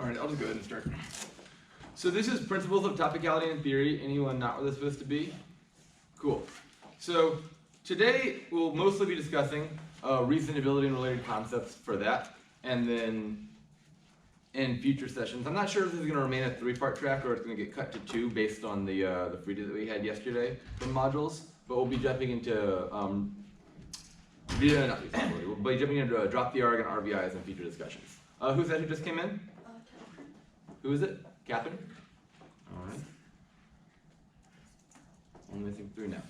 Alright, I'll just go ahead and start. So this is principles of topicality and theory. Anyone not where they're supposed to be? Cool. So today we'll mostly be discussing reasonability and related concepts for that, and then in future sessions. I'm not sure if this is going to remain a 3-part track or it's going to get cut to 2 based on the free day that we had yesterday from modules, but we'll be jumping into we'll be jumping into drop the arg and RBIs in future discussions. Who's that who just came in? Who is it? Catherine? Alright. I'm missing 3 now.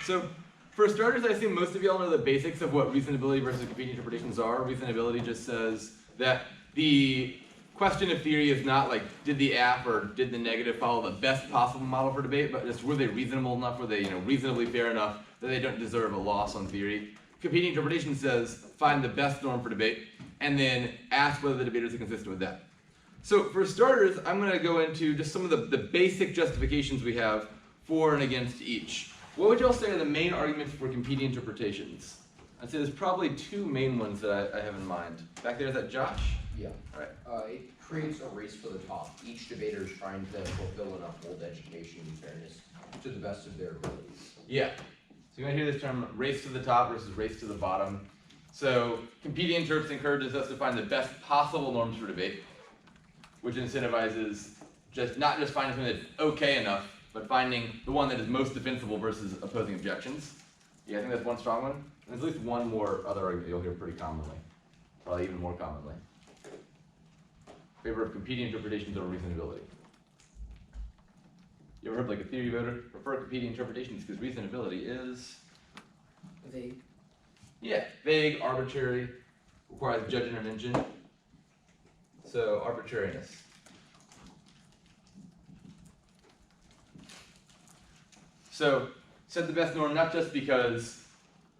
So, for starters, I assume most of y'all know the basics of what reasonability versus competing interpretations are. Reasonability just says that the question of theory is not like, did the app or did the negative follow the best possible model for debate, but just were they reasonable enough, were they reasonably fair enough that they don't deserve a loss on theory. Competing interpretation says, find the best norm for debate, and then ask whether the debaters are consistent with that. So for starters, I'm going to go into just some of the basic justifications we have for and against each. What would y'all say are the main arguments for competing interpretations? I'd say there's probably 2 main ones that I have in mind. Back there, is that Josh? Yeah. All right. It creates a race for the top. Each debater is trying to fulfill and uphold education and fairness to the best of their abilities. Yeah. So you might hear this term race to the top versus race to the bottom. So competing interprets encourages us to find the best possible norms for debate, which incentivizes not just finding something that's okay enough, but finding the one that is most defensible versus opposing objections. Yeah, I think that's one strong one. There's at least one more other argument you'll hear pretty commonly, probably even more commonly. In favor of competing interpretations over reasonability. You ever heard like a theory voter prefer competing interpretations because reasonability is Vague. Yeah, vague, arbitrary, requires judge intervention. So arbitrariness. So set the best norm not just because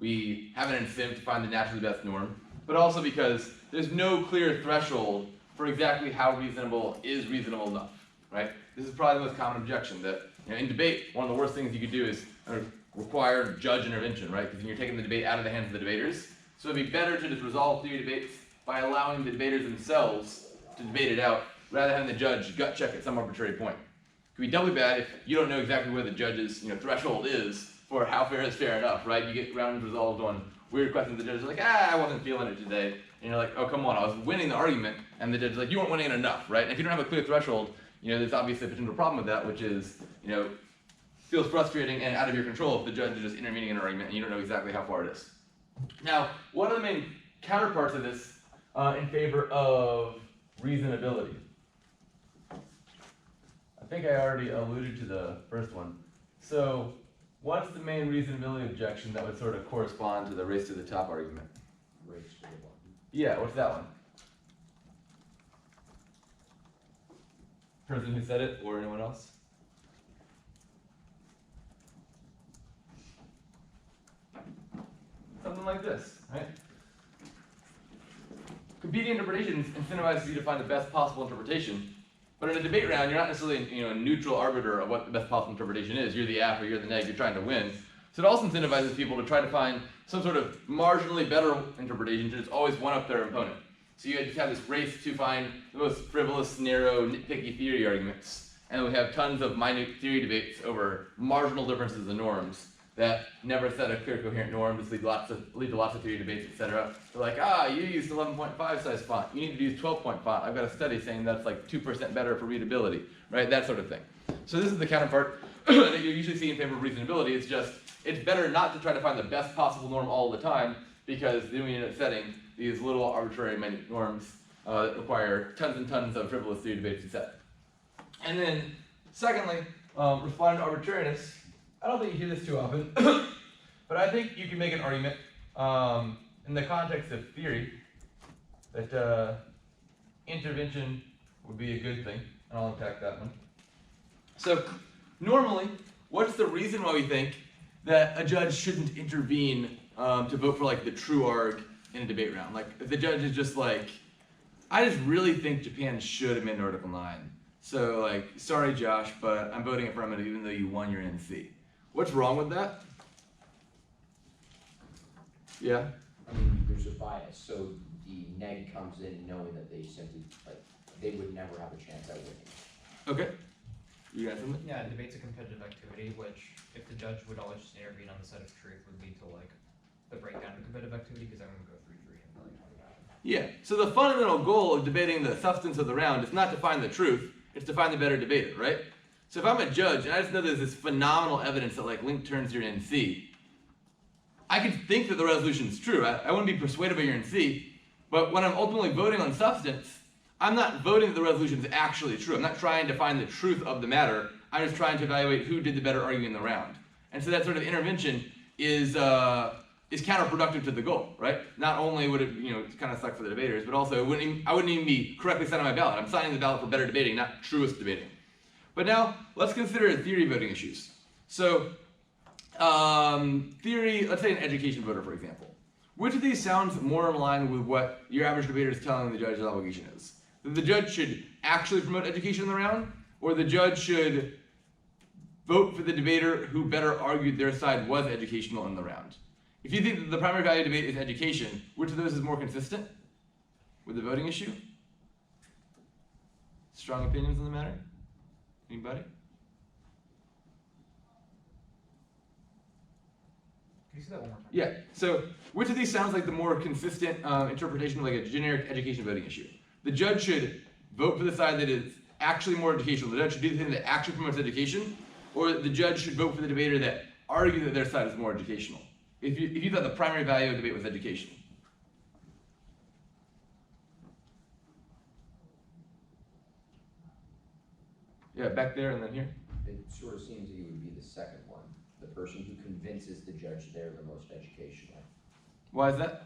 we have an incentive to find the naturally best norm, but also because there's no clear threshold for exactly how reasonable is reasonable enough, right? This is probably the most common objection that in debate, one of the worst things you could do is require judge intervention, right? Because then you're taking the debate out of the hands of the debaters. So it'd be better to just resolve theory debates by allowing the debaters themselves to debate it out, rather than having the judge gut check at some arbitrary point. It could be doubly bad if you don't know exactly where the judge's threshold is for how fair is fair enough, right? You get rounds resolved on weird questions. The judge is like, I wasn't feeling it today. And you're like, oh, come on, I was winning the argument. And the judge is like, you weren't winning it enough, right? And if you don't have a clear threshold, there's obviously a potential problem with that, which is, feels frustrating and out of your control if the judge is just intervening in an argument and you don't know exactly how far it is. Now, one of the main counterparts of this in favor of reasonability. I think I already alluded to the first one. So, what's the main reasonability objection that would sort of correspond to the race to the top argument? Race to the bottom. Yeah, what's that one? Person who said it, or anyone else? Something like this, right? Competing interpretations incentivizes you to find the best possible interpretation, but in a debate round, you're not necessarily a neutral arbiter of what the best possible interpretation is. You're the app or you're the neg, you're trying to win. So it also incentivizes people to try to find some sort of marginally better interpretation to just always one-up their opponent. So you just have this race to find the most frivolous, narrow, nitpicky theory arguments, and we have tons of minute theory debates over marginal differences in norms that never set a clear, coherent norm, just lead to lots of theory debates, etc. They're like, you used 11.5 size font, you need to use 12 point font. I've got a study saying that's like 2% better for readability, right? That sort of thing. So this is the counterpart that you usually see in favor of reasonability. It's better not to try to find the best possible norm all the time, because then we end up setting these little arbitrary minute norms that require tons and tons of frivolous theory debates to set. And then, secondly, responding to arbitrariness. I don't think you hear this too often, but I think you can make an argument in the context of theory that intervention would be a good thing, and I'll unpack that one. So, normally, what's the reason why we think that a judge shouldn't intervene to vote for like the true arg in a debate round? Like, if the judge is just like, I just really think Japan should amend Article 9. So, like, sorry, Josh, but I'm voting affirmative even though you won your NC. What's wrong with that? Yeah? I mean, there's a bias, so the neg comes in knowing that they simply, they would never have a chance at winning. Okay. You got something? Yeah, debate's a competitive activity, which if the judge would always just intervene on the side of truth would lead to like the breakdown of competitive activity because everyone would go 3-3 and really talk about it. Yeah. So the fundamental goal of debating the substance of the round is not to find the truth, it's to find the better debater, right? So if I'm a judge and I just know there's this phenomenal evidence that like link turns your NC, I could think that the resolution is true. I wouldn't be persuaded by your NC, but when I'm ultimately voting on substance, I'm not voting that the resolution is actually true. I'm not trying to find the truth of the matter. I'm just trying to evaluate who did the better arguing in the round. And so that sort of intervention is counterproductive to the goal, right? Not only would it kind of suck for the debaters, but also I wouldn't even be correctly signing my ballot. I'm signing the ballot for better debating, not truest debating. But now let's consider theory voting issues. So theory, let's say an education voter, for example. Which of these sounds more in line with what your average debater is telling the judge's obligation is? That the judge should actually promote education in the round, or the judge should vote for the debater who better argued their side was educational in the round? If you think that the primary value of debate is education, which of those is more consistent with the voting issue? Strong opinions on the matter? Anybody? Can you say that one more time? Yeah, so which of these sounds like the more consistent interpretation of like a generic education voting issue? The judge should vote for the side that is actually more educational. The judge should do the thing that actually promotes education, or the judge should vote for the debater that argues that their side is more educational. If you thought the primary value of debate was education. Yeah, back there and then here. It sort of seems that you would be the second one, the person who convinces the judge they're the most educational. Why is that?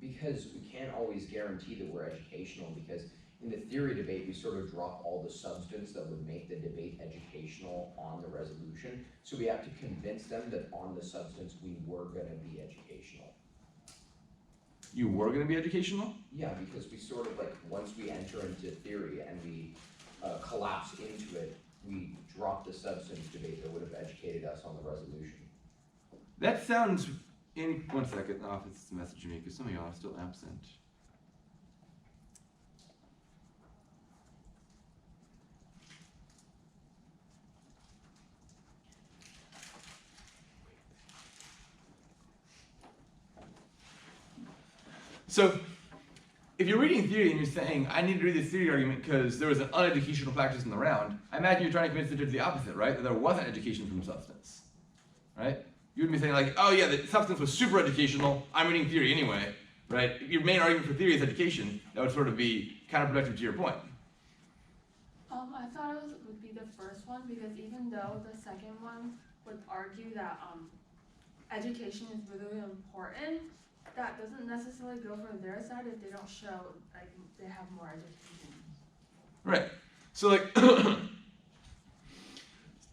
Because we can't always guarantee that we're educational, because in the theory debate, we sort of drop all the substance that would make the debate educational on the resolution. So we have to convince them that on the substance, we were gonna be educational. You were going to be educational? Yeah, because we sort of like, once we enter into theory and we collapse into it, we drop the substance debate that would have educated us on the resolution. That sounds, in 1 second, the office is messaging me because some of y'all are still absent. So, if you're reading theory and you're saying, I need to read this theory argument because there was an uneducational practice in the round, I imagine you're trying to convince the judge the opposite, right? That there wasn't education from substance, right? You would be saying like, oh yeah, the substance was super educational, I'm reading theory anyway, right? If your main argument for theory is education, that would sort of be counterproductive to your point. I thought it would be the first one, because even though the second one would argue that education is really important, that doesn't necessarily go for their side if they don't show like they have more education. Right. So like,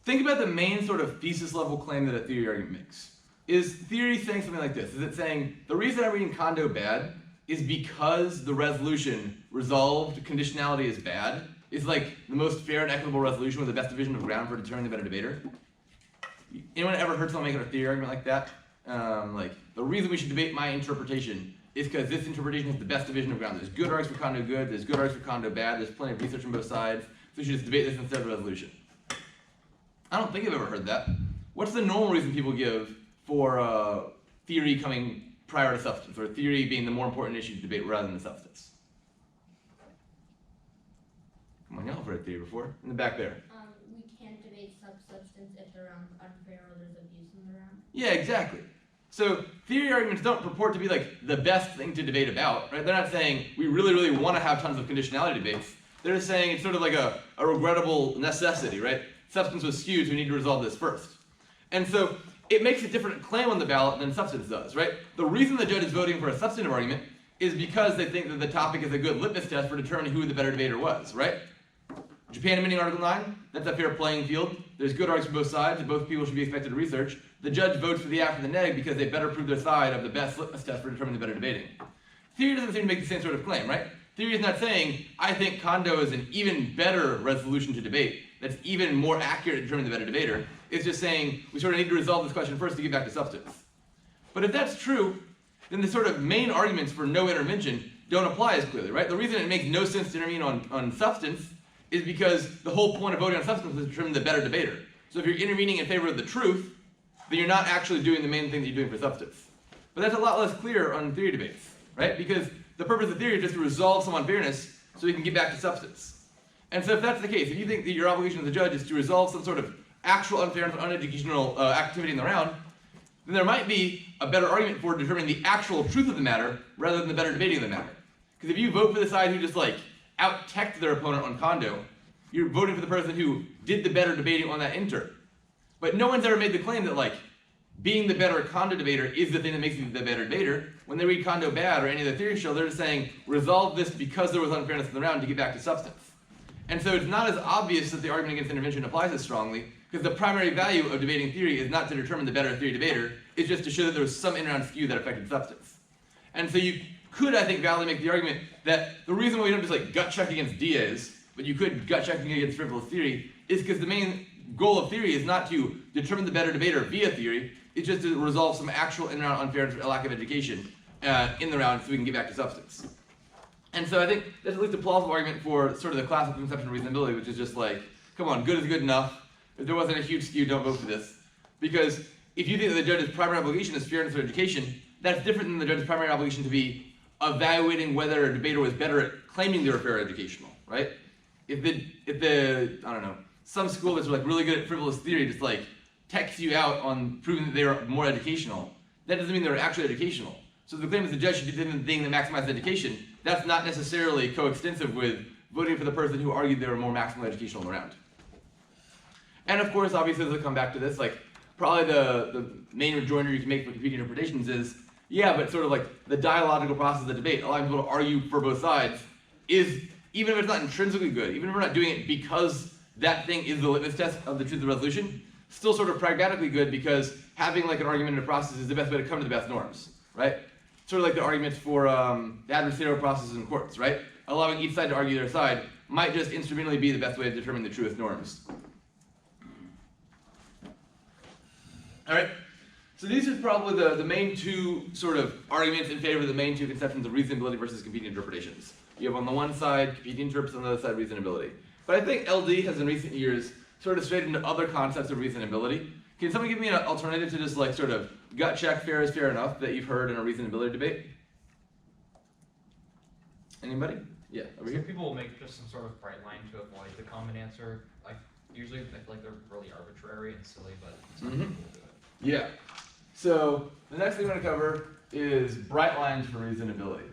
think about the main sort of thesis level claim that a theory argument makes. Is theory saying something like this? Is it saying, the reason I'm reading Kondo bad is because the resolution resolved conditionality is bad? Is like the most fair and equitable resolution with the best division of ground for determining the better debater? Anyone ever heard someone make a theory argument like that? Like, the reason we should debate my interpretation is because this interpretation has the best division of ground. There's good arguments for Kondo good, there's good arguments for Kondo bad, there's plenty of research on both sides, so we should just debate this instead of resolution. I don't think I've ever heard that. What's the normal reason people give for theory coming prior to substance, or theory being the more important issue to debate rather than the substance? Come on, y'all have heard theory before. In the back there. We can't debate substance if the round's unfair or there's abuse in the round. Yeah, exactly. So theory arguments don't purport to be like the best thing to debate about, right? They're not saying we really, really want to have tons of conditionality debates. They're just saying it's sort of like a regrettable necessity, right? Substance was skewed, so we need to resolve this first. And so it makes a different claim on the ballot than substance does, right? The reason the judge is voting for a substantive argument is because they think that the topic is a good litmus test for determining who the better debater was, right? Japan amending Article 9, that's a fair playing field. There's good arguments for both sides, and both people should be expected to research. The judge votes for the after the neg because they better prove their side of the best litmus test for determining the better debating. Theory doesn't seem to make the same sort of claim, right? Theory is not saying, I think Kondo is an even better resolution to debate, that's even more accurate at determining the better debater. It's just saying, we sort of need to resolve this question first to get back to substance. But if that's true, then the sort of main arguments for no intervention don't apply as clearly, right? The reason it makes no sense to intervene on substance is because the whole point of voting on substance is to determine the better debater. So if you're intervening in favor of the truth, then you're not actually doing the main thing that you're doing for substance. But that's a lot less clear on theory debates, right? Because the purpose of theory is just to resolve some unfairness so we can get back to substance. And so if that's the case, if you think that your obligation as a judge is to resolve some sort of actual unfairness or uneducational activity in the round, then there might be a better argument for determining the actual truth of the matter rather than the better debating of the matter. Because if you vote for the side who just like out-teched their opponent on condo, you're voting for the person who did the better debating on that inter. But no one's ever made the claim that like being the better condo debater is the thing that makes you the better debater. When they read condo bad or any of the theory show, they're just saying resolve this because there was unfairness in the round to get back to substance. And so it's not as obvious that the argument against intervention applies as strongly, because the primary value of debating theory is not to determine the better theory debater, it's just to show that there was some in-round skew that affected substance. And so you could, I think, validly make the argument that the reason why we don't just like gut check against Diaz, but you could gut checking against frivolous theory, is because the main goal of theory is not to determine the better debater via theory, it's just to resolve some actual in-round unfairness or lack of education in the round so we can get back to substance. And so I think that's at least a plausible argument for sort of the classical conception of reasonability, which is just like, come on, good is good enough. If there wasn't a huge skew, don't vote for this. Because if you think that the judge's primary obligation is fairness or education, that's different than the judge's primary obligation to be evaluating whether a debater was better at claiming they were fair or educational, right? If the I don't know, some school that's like really good at frivolous theory just like techs you out on proving that they are more educational, that doesn't mean they're actually educational. So the claim is the judge should do the thing that maximizes education, that's not necessarily coextensive with voting for the person who argued they were more maximally educational in the round. And of course, obviously, as I come back to this, like probably the main rejoinder you can make for competing interpretations is, yeah, but sort of like the dialogical process of the debate, allowing people to argue for both sides, is, even if it's not intrinsically good, even if we're not doing it because that thing is the litmus test of the truth of the resolution, still sort of pragmatically good because having like an argument in a process is the best way to come to the best norms, right? Sort of like the arguments for the adversarial processes in courts, right? Allowing each side to argue their side might just instrumentally be the best way to determine the truest norms. All right, so these are probably the main two sort of arguments in favor of the main two conceptions of reasonability versus competing interpretations. You have on the one side competing interprets, on the other side reasonability. But I think LD has in recent years sort of strayed into other concepts of reasonability. Can someone give me an alternative to just like sort of gut check fair is fair enough that you've heard in a reasonability debate? Anybody? Yeah, over here. Some people will make just some sort of bright line to avoid the common answer. Like usually I feel like they're really arbitrary and silly, but some people will do it. Yeah. So the next thing we're going to cover is bright lines for reasonability.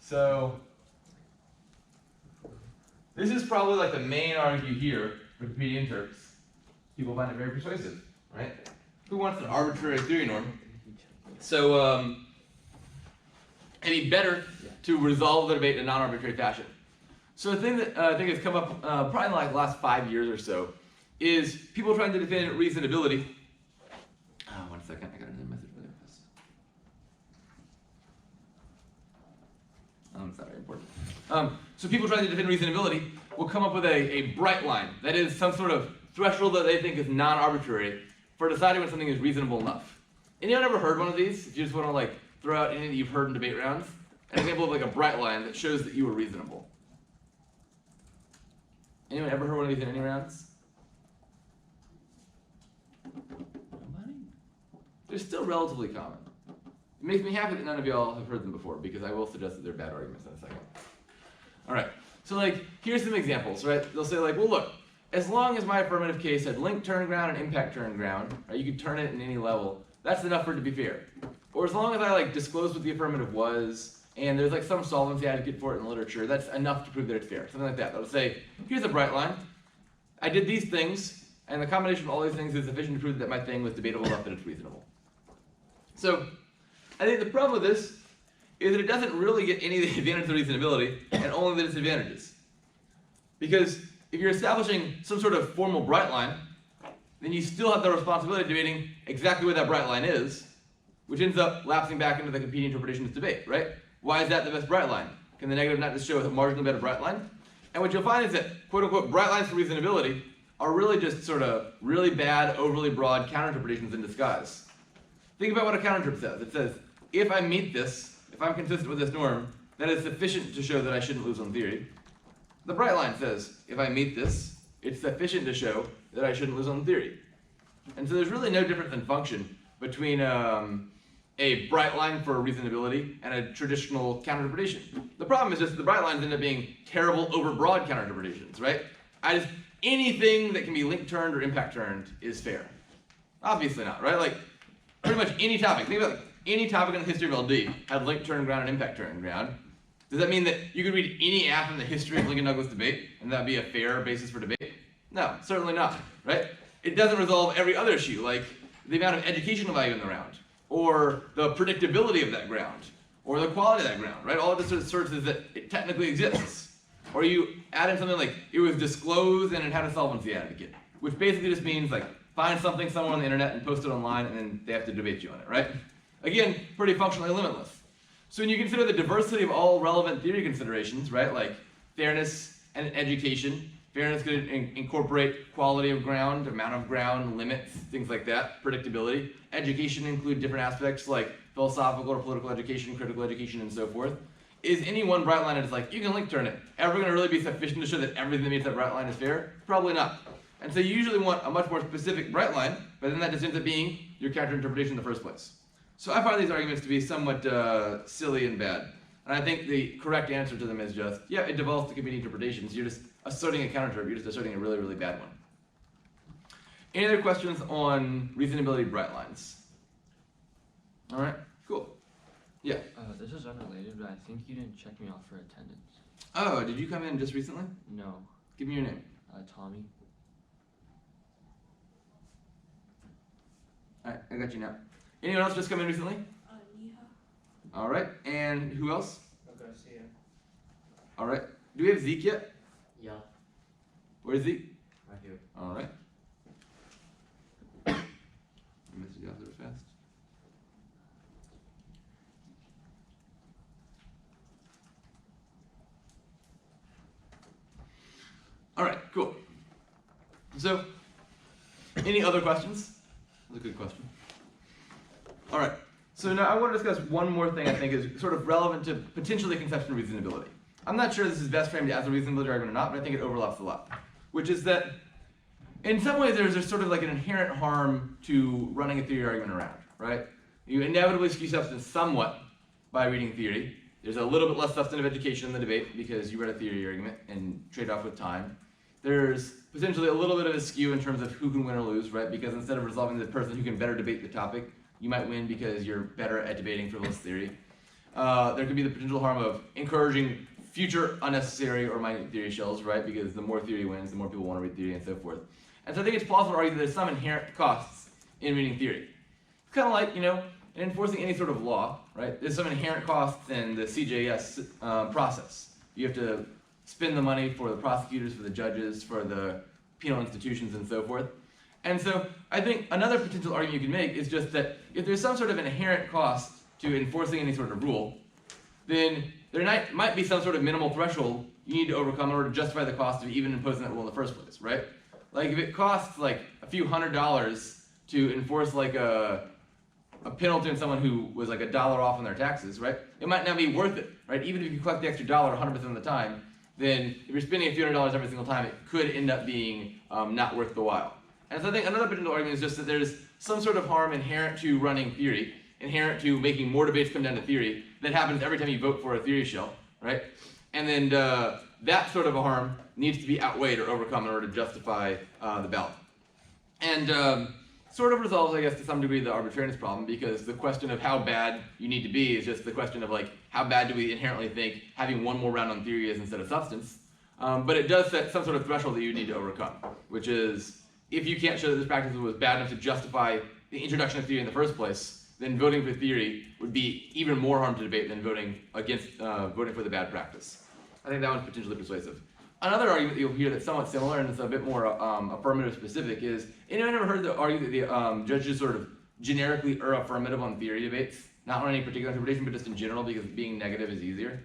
So this is probably like the main argue here for competing interps. People find it very persuasive, right? Who wants an arbitrary theory norm? So it'd be better to resolve the debate in a non-arbitrary fashion. So the thing that I think has come up probably in like the last 5 years or so is people trying to defend reasonability. One second, I got another message for this. It's not very important. So people trying to defend reasonability will come up with a bright line. That is some sort of threshold that they think is non-arbitrary for deciding when something is reasonable enough. Anyone ever heard one of these? If you just want to like throw out anything that you've heard in debate rounds, an example of like a bright line that shows that you were reasonable. Anyone ever heard one of these in any rounds? They're still relatively common. It makes me happy that none of y'all have heard them before, because I will suggest that they're bad arguments in a second. Alright, so like, here's some examples, right? They'll say like, well look, as long as my affirmative case had link turn ground and impact turn ground, right, you could turn it in any level, that's enough for it to be fair. Or as long as I like disclosed what the affirmative was, and there's like some solvency I could for it in the literature, that's enough to prove that it's fair. Something like that. They'll say, here's a bright line. I did these things, and the combination of all these things is sufficient to prove that my thing was debatable enough that it's reasonable. So, I think the problem with this is that it doesn't really get any of the advantages of reasonability, and only the disadvantages. Because if you're establishing some sort of formal bright line, then you still have the responsibility of debating exactly what that bright line is, which ends up lapsing back into the competing interpretations debate, right? Why is that the best bright line? Can the negative not just show a marginally better bright line? And what you'll find is that, quote unquote, bright lines for reasonability are really just sort of really bad, overly broad counterinterpretations in disguise. Think about what a counterinterpret says. It says, if I meet this, if I'm consistent with this norm, that is sufficient to show that I shouldn't lose on theory. The bright line says, if I meet this, it's sufficient to show that I shouldn't lose on theory. And so there's really no difference in function between a bright line for reasonability and a traditional counter-interpretation. The problem is just that the bright lines end up being terrible, overbroad counter-interpretations, right? Anything that can be link-turned or impact-turned is fair. Obviously not, right? Like, pretty much any topic. Think about any topic in the history of LD had link-turned ground and impact-turned ground. Does that mean that you could read any app in the history of Lincoln-Douglas debate and that would be a fair basis for debate? No, certainly not, right? It doesn't resolve every other issue, like the amount of educational value in the round, or the predictability of that ground, or the quality of that ground, right? All it just asserts is that it technically exists. Or you add in something like, it was disclosed and it had a solvency advocate, which basically just means like, find something somewhere on the internet and post it online and then they have to debate you on it, right? Again, pretty functionally limitless. So when you consider the diversity of all relevant theory considerations, right, like fairness and education, fairness could incorporate quality of ground, amount of ground, limits, things like that, predictability. Education include different aspects like philosophical or political education, critical education, and so forth. Is any one bright line that's like, you can link turn it, ever going to really be sufficient to show that everything that meets that bright line is fair? Probably not. And so you usually want a much more specific bright line, but then that just ends up being your counter-interpretation in the first place. So I find these arguments to be somewhat silly and bad. And I think the correct answer to them is just, yeah, it devolves to competing interpretations. You're just asserting a counter, you're just asserting a really, really bad one. Any other questions on reasonability bright lines? All right, cool. Yeah. This is unrelated, but I think you didn't check me off for attendance. Oh, did you come in just recently? No. Give me your name. Tommy. All right, I got you now. Anyone else just come in recently? Neha. All right, and who else? Okay, see ya. All right. Do we have Zeke yet? Yeah, Where's Zeke? right here. All right. I missed you guys really fast. All right, cool. So, any other questions? That's a good question. All right. So now I want to discuss one more thing I think is sort of relevant to potentially conception of reasonability. I'm not sure this is best framed as a reasonability argument or not, but I think it overlaps a lot. Which is that in some ways there's sort of like an inherent harm to running a theory argument around, right? You inevitably skew substance somewhat by reading theory. There's a little bit less substantive education in the debate because you read a theory argument and trade off with time. There's potentially a little bit of a skew in terms of who can win or lose, right? Because instead of resolving the person who can better debate the topic, you might win because you're better at debating frivolous theory. There could be the potential harm of encouraging future unnecessary or minute theory shells, right? Because the more theory wins, the more people want to read theory and so forth. And so I think it's plausible to argue that there's some inherent costs in reading theory. It's kind of like, in enforcing any sort of law, right? There's some inherent costs in the CJS process. You have to spend the money for the prosecutors, for the judges, for the penal institutions, and so forth. And so I think another potential argument you can make is just that if there's some sort of inherent cost to enforcing any sort of rule, then there might be some sort of minimal threshold you need to overcome in order to justify the cost of even imposing that rule in the first place, right? Like if it costs like a few $100s to enforce like a penalty on someone who was like $1 off on their taxes, right? It might not be worth it, right? Even if you collect the extra $1 100% of the time, then if you're spending a few $100s every single time, it could end up being not worth the while. And so I think another potential argument is just that there's some sort of harm inherent to running theory, inherent to making more debates come down to theory, that happens every time you vote for a theory shell, right? And then that sort of a harm needs to be outweighed or overcome in order to justify the ballot. And sort of resolves, I guess, to some degree the arbitrariness problem, because the question of how bad you need to be is just the question of like, how bad do we inherently think having one more round on theory is instead of substance? But it does set some sort of threshold that you need to overcome, which is, if you can't show that this practice was bad enough to justify the introduction of theory in the first place, then voting for theory would be even more harm to debate than voting against voting for the bad practice. I think that one's potentially persuasive. Another argument that you'll hear that's somewhat similar and it's a bit more affirmative specific is, anyone ever heard the argument that the judges sort of generically are affirmative on theory debates? Not on any particular interpretation, but just in general, because being negative is easier.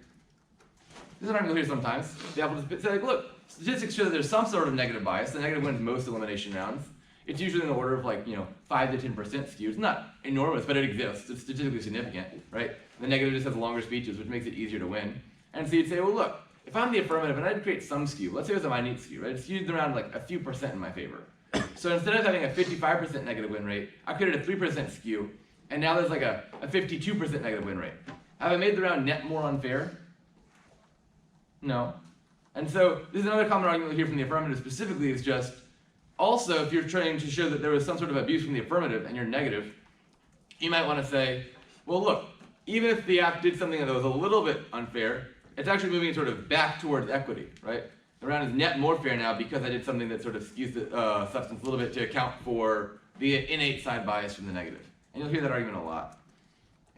This is an argument you'll hear sometimes. They will just say, like, look, statistics show that there's some sort of negative bias. The negative wins most elimination rounds. it's usually in the order of like, 5 to 10% skew. It's not enormous, but it exists. It's statistically significant, right? The negative just has longer speeches, which makes it easier to win. And so you'd say, well, look, if I'm the affirmative and I'd create some skew, let's say it was a minute skew, right? It's skewed around like a few percent in my favor. So instead of having a 55% negative win rate, I created a 3% skew, and now there's like a 52% negative win rate. Have I made the round net more unfair? No. And so this is another common argument we hear from the affirmative specifically is just, also if you're trying to show that there was some sort of abuse from the affirmative and you're negative, you might want to say, well look, even if the app did something that was a little bit unfair, it's actually moving sort of back towards equity, right? The round is net more fair now because I did something that sort of skews the substance a little bit to account for the innate side bias from the negative. And you'll hear that argument a lot.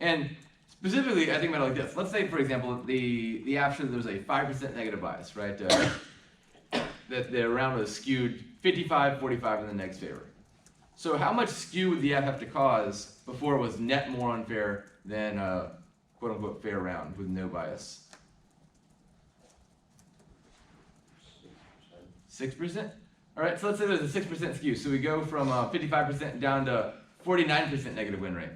And specifically, I think about it like this. Let's say, for example, the app showed there was a 5% negative bias, right? That the round was skewed 55-45 in the neg's favor. So how much skew would the app have to cause before it was net more unfair than a quote-unquote fair round with no bias? 6%? All right, so let's say there's a 6% skew. So we go from 55% down to 49% negative win rate.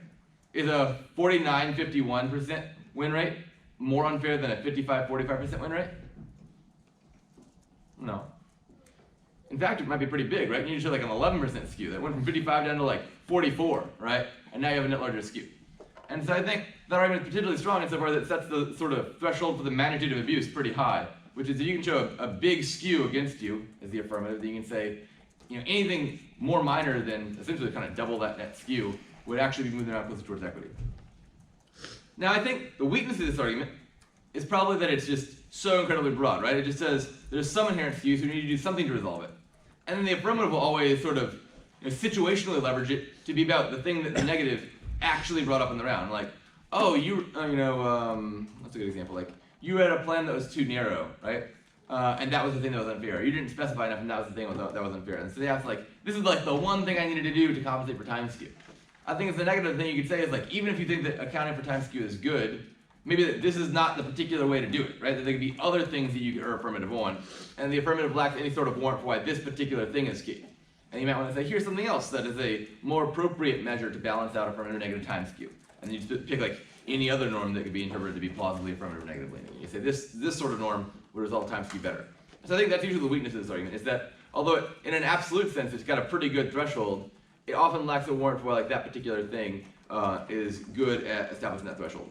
Is a 49-51% win rate more unfair than a 55-45% win rate? No. In fact, it might be pretty big, right? You need to show like an 11% skew. That went from 55 down to like 44, right? And now you have a net larger skew. And so I think that argument is particularly strong insofar that it sets the sort of threshold for the magnitude of abuse pretty high, which is that you can show a big skew against you as the affirmative, that you can say, anything more minor than essentially kind of double that net skew would actually be moving around closer towards equity. Now I think the weakness of this argument is probably that it's just so incredibly broad, right? It just says there's some inherent skew, so we need to do something to resolve it. And then the affirmative will always sort of situationally leverage it to be about the thing that the negative actually brought up in the round. Like, oh, what's a good example? Like, you had a plan that was too narrow, right? And that was the thing that was unfair. You didn't specify enough, and that was the thing that was unfair. And so they have to this is like the one thing I needed to do to compensate for time skew. I think it's the negative thing you could say is like, even if you think that accounting for time skew is good, maybe that this is not the particular way to do it, right? That there could be other things that you are affirmative on, and the affirmative lacks any sort of warrant for why this particular thing is key. And you might want to say, here's something else that is a more appropriate measure to balance out affirmative negative time skew. And you just pick like any other norm that could be interpreted to be plausibly affirmative negative leaning. You say this sort of norm would resolve time skew better. So I think that's usually the weakness of this argument, is that although in an absolute sense it's got a pretty good threshold, it often lacks a warrant for why that particular thing is good at establishing that threshold.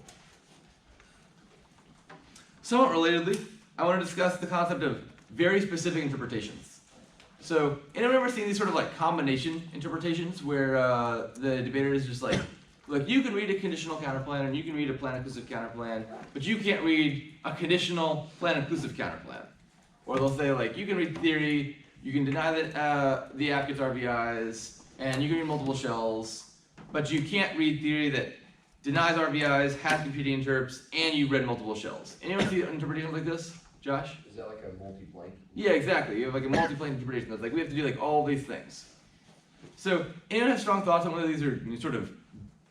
Somewhat relatedly, I want to discuss the concept of very specific interpretations. So, anyone ever seen these sort of combination interpretations where the debater is just like, look, you can read a conditional counterplan and you can read a plan-inclusive counterplan, but you can't read a conditional plan-inclusive counterplan. Or they'll say you can read theory, you can deny that the app gets RBIs, and you can read multiple shells, but you can't read theory that denies RBIs, has competing interps, and you read multiple shells. Anyone see interpretations like this? Josh? Is that like a multi-plane? Yeah, exactly. You have a multi-plane interpretation that's we have to do all these things. So, anyone have strong thoughts on whether these are sort of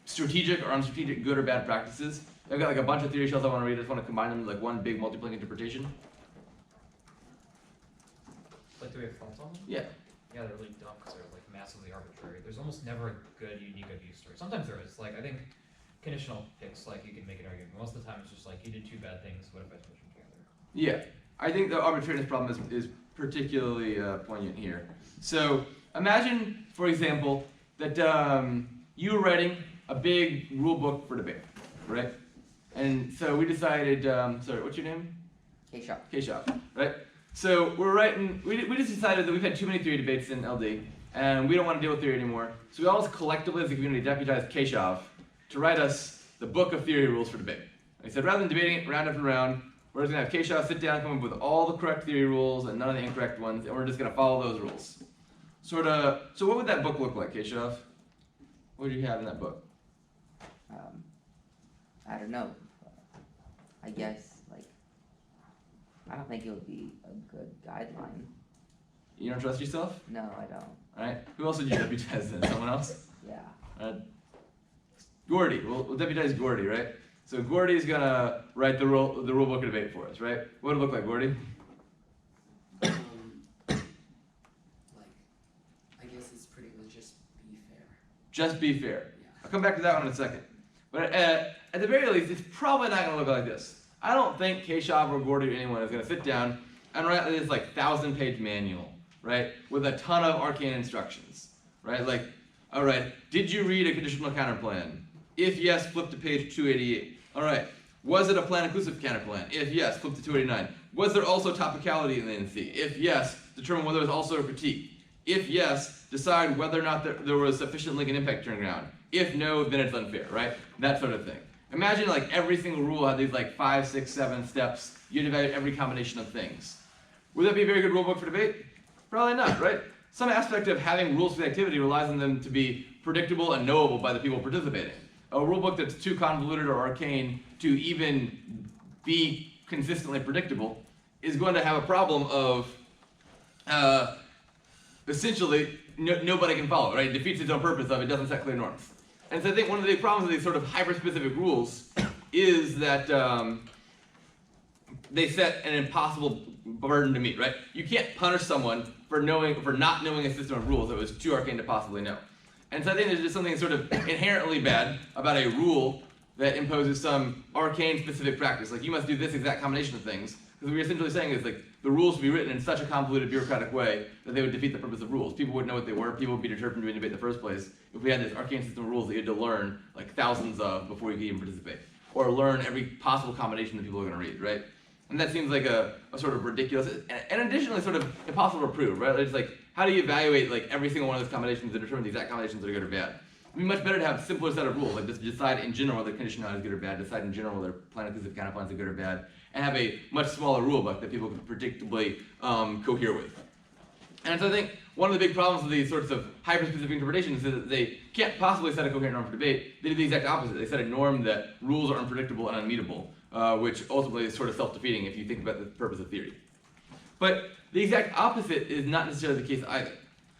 strategic or unstrategic, good or bad practices? I've got a bunch of theory shells I want to read. I just want to combine them into one big multi-plane interpretation. Do we have thoughts on them? Yeah. Yeah, they're really dumb because they're massively arbitrary. There's almost never a good, unique abuse story. Sometimes there is. I think conditional picks, you can make an argument. Most of the time it's just you did two bad things, what if I switch them together? Yeah. I think the arbitrariness problem is particularly poignant here. So imagine, for example, that you were writing a big rule book for debate, right? And so we decided, sorry, what's your name? K-Shop. K-Shop, right? So we're writing, we just decided that we've had too many theory debates in LD, and we don't want to deal with theory anymore. So we all collectively as a community deputized K-Shop to write us the book of theory rules for debate. And he said, rather than debating it round after round, we're just going to have K-Shop sit down, come up with all the correct theory rules and none of the incorrect ones, and we're just going to follow those rules. So what would that book look like, K-Shop? What do you have in that book? I don't know. I guess, I don't think it would be a good guideline. You don't trust yourself? No, I don't. Alright, who else would you deputize then? Someone else? Yeah. Gordy, we'll deputize Gordy, right? So Gordy's gonna write the rule book of debate for us, right? What would it look like, Gordy? I guess it's pretty Just be fair. I'll come back to that one in a second. But at the very least, it's probably not going to look like this. I don't think Keshav or Gordy or anyone is going to sit down and write this like 1,000-page manual, right, with a ton of arcane instructions, right? Like, all right, did you read a conditional counterplan? If yes, flip to page 288. All right, was it a plan-inclusive counterplan? If yes, flip to 289. Was there also topicality in the NC? If yes, determine whether there was also a critique. If yes, decide whether or not there was sufficient link and impact turn ground. If no, then it's unfair, right? That sort of thing. Imagine like every single rule had these like 5, 6, 7 steps. You'd evaluate every combination of things. Would that be a very good rule book for debate? Probably not, right? Some aspect of having rules for the activity relies on them to be predictable and knowable by the people participating. A rule book that's too convoluted or arcane to even be consistently predictable is going to have a problem of essentially nobody can follow it, right? It defeats its own purpose of it doesn't set clear norms. And so I think one of the big problems with these sort of hyper-specific rules is that they set an impossible burden to meet, right? You can't punish someone for not knowing a system of rules that was too arcane to possibly know. And so I think there's just something sort of inherently bad about a rule that imposes some arcane specific practice. Like you must do this exact combination of things. Because what you're essentially saying is like the rules would be written in such a convoluted bureaucratic way that they would defeat the purpose of rules. People wouldn't know what they were. People would be deterred from doing debate in the first place if we had this arcane system of rules that you had to learn like thousands of before you could even participate. Or learn every possible combination that people are going to read, right? And that seems like a sort of ridiculous, and additionally sort of impossible to prove, right? It's like, how do you evaluate like every single one of those combinations and determine the exact combinations that are good or bad? It'd be much better to have a simpler set of rules, like just decide in general whether conditionality is good or bad, decide in general whether plan-inclusive counterplans are good or bad, and have a much smaller rule book that people can predictably cohere with. And so I think one of the big problems with these sorts of hyper-specific interpretations is that they can't possibly set a coherent norm for debate. They do the exact opposite. They set a norm that rules are unpredictable and unmeetable, which ultimately is sort of self-defeating if you think about the purpose of theory. But the exact opposite is not necessarily the case either.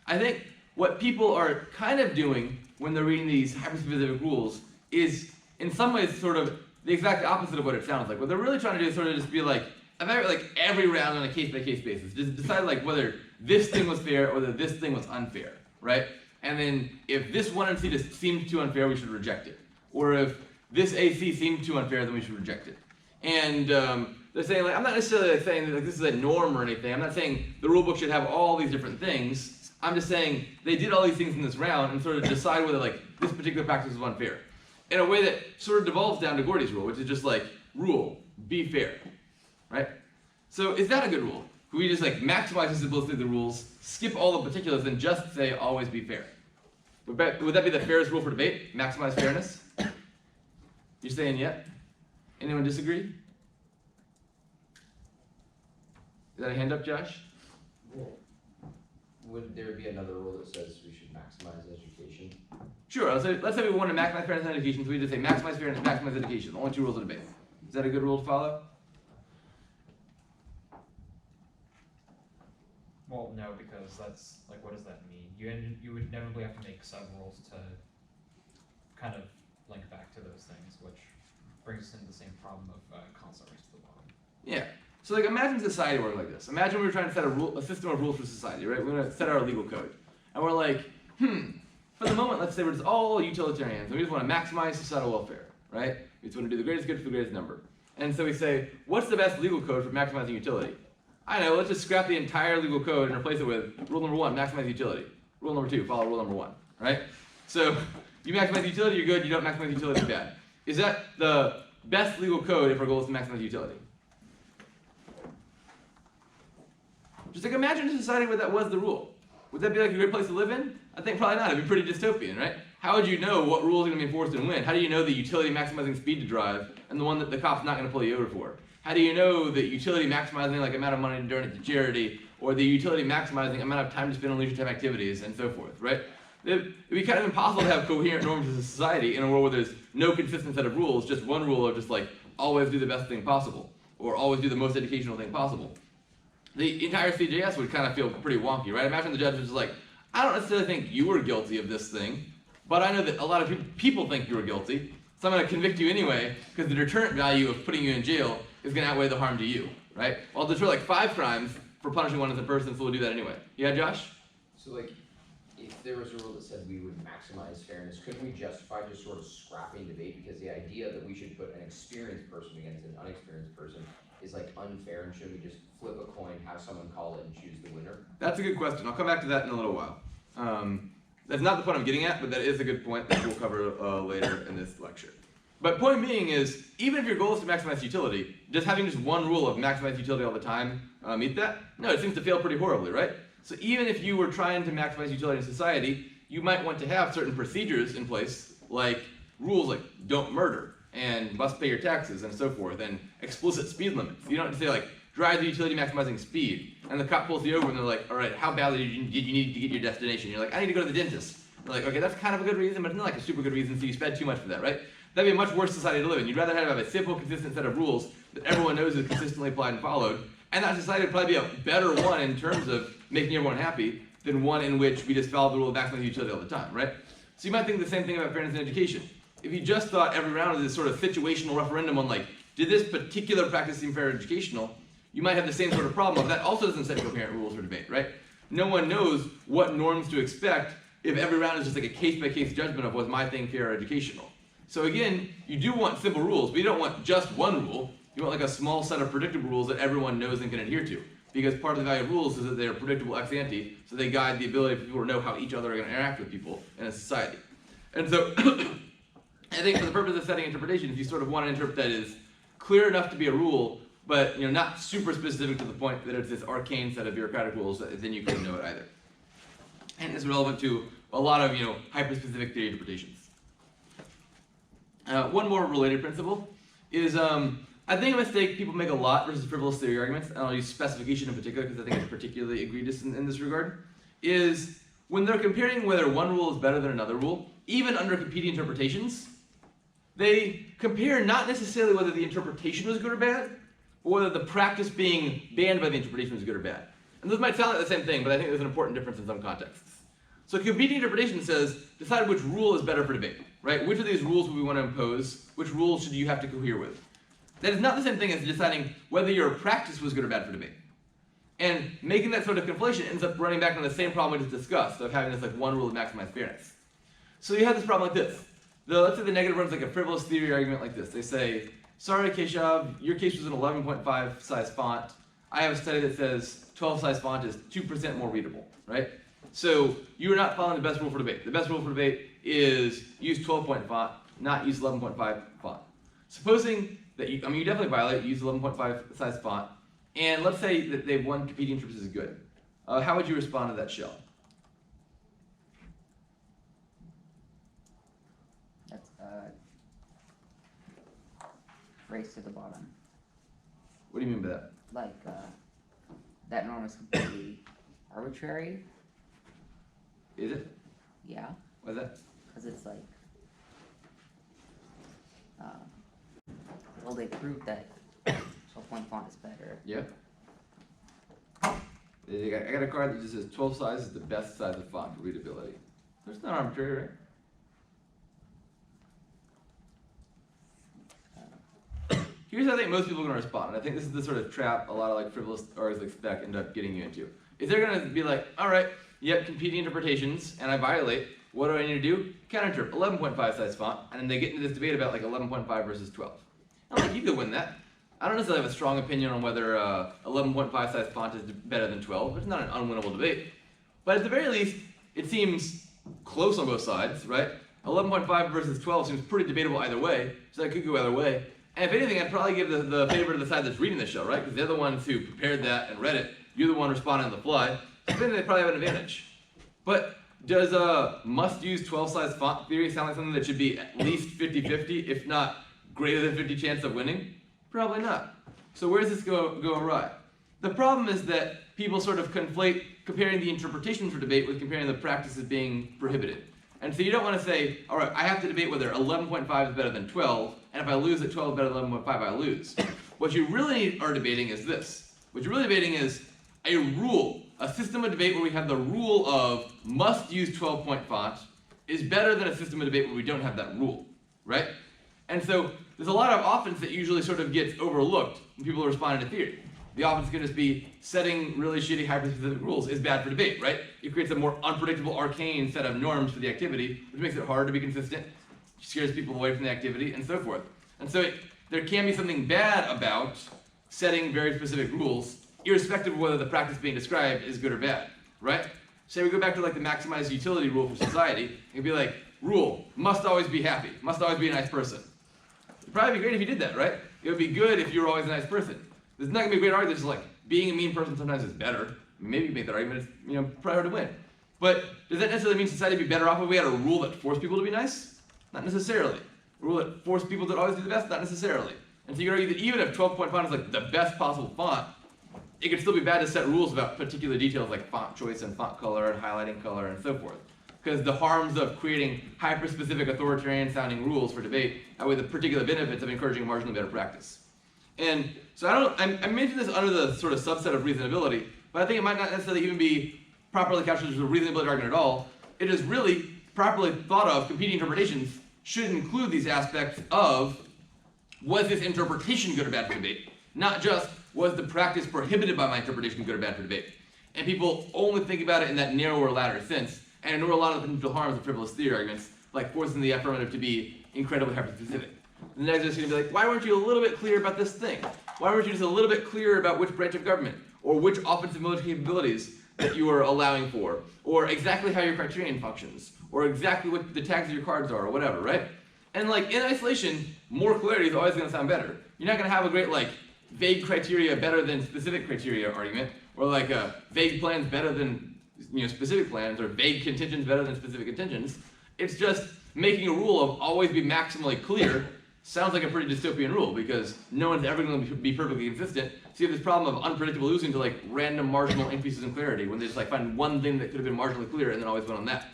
I think what people are kind of doing when they're reading these hyper-specific rules is, in some ways, sort of the exact opposite of what it sounds like. What they're really trying to do is sort of just be like, evaluate like every round on a case-by-case basis. Just decide like whether this thing was fair or whether this thing was unfair, right? And then if this one and C just seemed too unfair, we should reject it. Or if this AC seemed too unfair, then we should reject it. And they're saying like, I'm not necessarily saying that like this is a norm or anything. I'm not saying the rule book should have all these different things. I'm just saying they did all these things in this round and sort of decide whether like this particular practice is unfair. In a way that sort of devolves down to Gordy's rule, which is just like, rule, be fair, right? So is that a good rule? Could we just like maximize the simplicity of the rules, skip all the particulars, and just say always be fair? Would that be the fairest rule for debate? Maximize fairness? You're saying yeah? Anyone disagree? Is that a hand up, Josh? Would there be another rule that says we should maximize education? Sure, let's say we want to maximize fairness and education, so we just say maximize fairness, maximize education. Only two rules of debate. Is that a good rule to follow? Well, no, because that's, like, what does that mean? You would inevitably have to make sub-rules to kind of link back to those things, which brings us into the same problem of constant race to the bottom. Yeah. So like imagine society worked like this. Imagine we were trying to set a system of rules for society, right? We're going to set our legal code. And we're like, for the moment, let's say we're just all utilitarians, and we just want to maximize societal welfare, right? We just want to do the greatest good for the greatest number. And so we say, what's the best legal code for maximizing utility? I know, let's just scrap the entire legal code and replace it with rule number 1, maximize utility. Rule number 2, follow rule number 1, right? So you maximize utility, you're good. You don't maximize utility, you're bad. Is that the best legal code if our goal is to maximize utility? Just like imagine a society where that was the rule. Would that be like a great place to live in? I think probably not. It'd be pretty dystopian, right? How would you know what rules are going to be enforced and when? How do you know the utility maximizing speed to drive and the one that the cop's not going to pull you over for? How do you know the utility maximizing like amount of money to donate to charity or the utility maximizing amount of time to spend on leisure time activities and so forth, right? It'd be kind of impossible to have coherent norms as a society in a world where there's no consistent set of rules, just one rule of just like always do the best thing possible or always do the most educational thing possible. The entire CJS would kind of feel pretty wonky, right? Imagine the judge was just like, I don't necessarily think you were guilty of this thing, but I know that a lot of people think you were guilty, so I'm going to convict you anyway, because the deterrent value of putting you in jail is going to outweigh the harm to you, right? Well, I'll deter like 5 crimes for punishing one innocent person, so we'll do that anyway. Yeah, Josh? So like, if there was a rule that said we would maximize fairness, couldn't we justify just sort of scrapping debate? Because the idea that we should put an experienced person against an unexperienced person is like unfair, and should we just flip a coin, have someone call it, and choose the winner? That's a good question. I'll come back to that in a little while. That's not the point I'm getting at, but that is a good point that we'll cover later in this lecture. But point being is, even if your goal is to maximize utility, just having just one rule of maximize utility all the time meet that? No, it seems to fail pretty horribly, right? So even if you were trying to maximize utility in society, you might want to have certain procedures in place, like rules like don't murder, and must pay your taxes, and so forth, and explicit speed limits. You don't have to say like, drive the utility maximizing speed, and the cop pulls you over and they're like, all right, how badly did you need to get to your destination? You're like, I need to go to the dentist. They're like, okay, that's kind of a good reason, but it's not like a super good reason, so you spend too much for that, right? That'd be a much worse society to live in. You'd rather have a simple, consistent set of rules that everyone knows is consistently applied and followed, and that society would probably be a better one in terms of making everyone happy than one in which we just follow the rule of maximizing utility all the time, right? So you might think the same thing about fairness in education. If you just thought every round was this sort of situational referendum on like, did this particular practice seem fair or educational, you might have the same sort of problem of that also doesn't set coherent rules for debate, right? No one knows what norms to expect if every round is just like a case-by-case judgment of was my thing fair or educational. So again, you do want simple rules, but you don't want just one rule. You want like a small set of predictable rules that everyone knows and can adhere to. Because part of the value of rules is that they are predictable ex ante, so they guide the ability for people to know how each other are going to interact with people in a society. And so, I think for the purpose of setting interpretation, if you sort of want to interpret that as clear enough to be a rule, but not super specific to the point that it's this arcane set of bureaucratic rules, then you couldn't know it either. And it's relevant to a lot of hyper-specific theory interpretations. One more related principle is I think a mistake people make a lot versus frivolous theory arguments, and I'll use specification in particular because I think it's particularly egregious in this regard, is when they're comparing whether one rule is better than another rule, even under competing interpretations, they compare not necessarily whether the interpretation was good or bad, but whether the practice being banned by the interpretation was good or bad. And those might sound like the same thing, but I think there's an important difference in some contexts. So competing interpretation says, decide which rule is better for debate, right? Which of these rules would we want to impose? Which rules should you have to cohere with? That is not the same thing as deciding whether your practice was good or bad for debate. And making that sort of conflation ends up running back on the same problem we just discussed of having this like one rule to maximize fairness. So you have this problem like this. Let's say the negative runs like a frivolous theory argument like this. They say, sorry Keshav, your case was an 11.5 size font. I have a study that says 12 size font is 2% more readable, right? So you are not following the best rule for debate. The best rule for debate is use 12-point font, not use 11.5 font. Supposing that you definitely violate, use 11.5 size font, and let's say that they've won competing interest is good. How would you respond to that shell? That's race to the bottom. What do you mean by that? Like that norm is completely arbitrary. Is it? Yeah, Why is that? because it's like, well, they proved that 12-point font is better. Yeah. I got a card that just says 12 size is the best size of font for readability. That's not arbitrary, right? Here's how I think most people are going to respond, and I think this is the sort of trap a lot of like frivolous arguments like spec end up getting you into. Is they're going to be like, all right, you have competing interpretations, and I violate. What do I need to do? Counter-interpret, 11.5 size font, and then they get into this debate about like 11.5 versus 12. I'm like, you could win that. I don't necessarily have a strong opinion on whether 11.5 size font is better than 12. It's not an unwinnable debate. But at the very least, it seems close on both sides, right? 11.5 versus 12 seems pretty debatable either way, so that could go either way. And if anything, I'd probably give the favor to the side that's reading the show, right? Because they're the ones who prepared that and read it. You're the one responding on the fly. So then they probably have an advantage. But does must use 12 size font theory sound like something that should be at least 50-50, if not greater than 50 chance of winning? Probably not. So where does this go awry? The problem is that people sort of conflate comparing the interpretations for debate with comparing the practices being prohibited. And so you don't want to say, all right, I have to debate whether 11.5 is better than 12, and if I lose at 12 is better than 11.5, I lose. What you really are debating is this. What you're really debating is a rule, a system of debate where we have the rule of must use 12-point font is better than a system of debate where we don't have that rule, right? And so there's a lot of offense that usually sort of gets overlooked when people are responding to theory. the opposite can just be setting really shitty hyper-specific rules is bad for debate, right? It creates a more unpredictable, arcane set of norms for the activity, which makes it hard to be consistent, scares people away from the activity, and so forth. And so there can be something bad about setting very specific rules, irrespective of whether the practice being described is good or bad, right? Say we go back to like the maximized utility rule for society, it'd be like, rule, must always be happy, must always be a nice person. It'd probably be great if you did that, right? It would be good if you were always a nice person. There's not gonna be a great argument that's like, being a mean person sometimes is better. Maybe you make that argument, it's probably hard to win. But does that necessarily mean society would be better off if we had a rule that forced people to be nice? Not necessarily. A rule that forced people to always do the best? Not necessarily. And so you could argue that even if 12-point font is like the best possible font, it could still be bad to set rules about particular details like font choice and font color and highlighting color and so forth. Because the harms of creating hyper-specific authoritarian-sounding rules for debate outweigh the particular benefits of encouraging a marginally better practice. And so I mentioned this under the sort of subset of reasonability, but I think it might not necessarily even be properly captured as a reasonability argument at all. It is really properly thought of, competing interpretations should include these aspects of, was this interpretation good or bad for debate? Not just, was the practice prohibited by my interpretation good or bad for debate? And people only think about it in that narrower, latter sense, and ignore a lot of the potential harms of frivolous theory arguments, like forcing the affirmative to be incredibly hyper-specific. The next is going to be like, why weren't you a little bit clear about this thing? Why weren't you just a little bit clearer about which branch of government, or which offensive military capabilities that you are allowing for, or exactly how your criterion functions, or exactly what the tags of your cards are, or whatever, right? And like, in isolation, more clarity is always going to sound better. You're not going to have a great, like, vague criteria better than specific criteria argument, or like vague plans better than specific plans, or vague contentions better than specific contentions. It's just making a rule of always be maximally clear sounds like a pretty dystopian rule, because no one's ever going to be perfectly consistent. So you have this problem of unpredictable losing to like random marginal increases in clarity, when they just like find one thing that could have been marginally clear and then always went on that.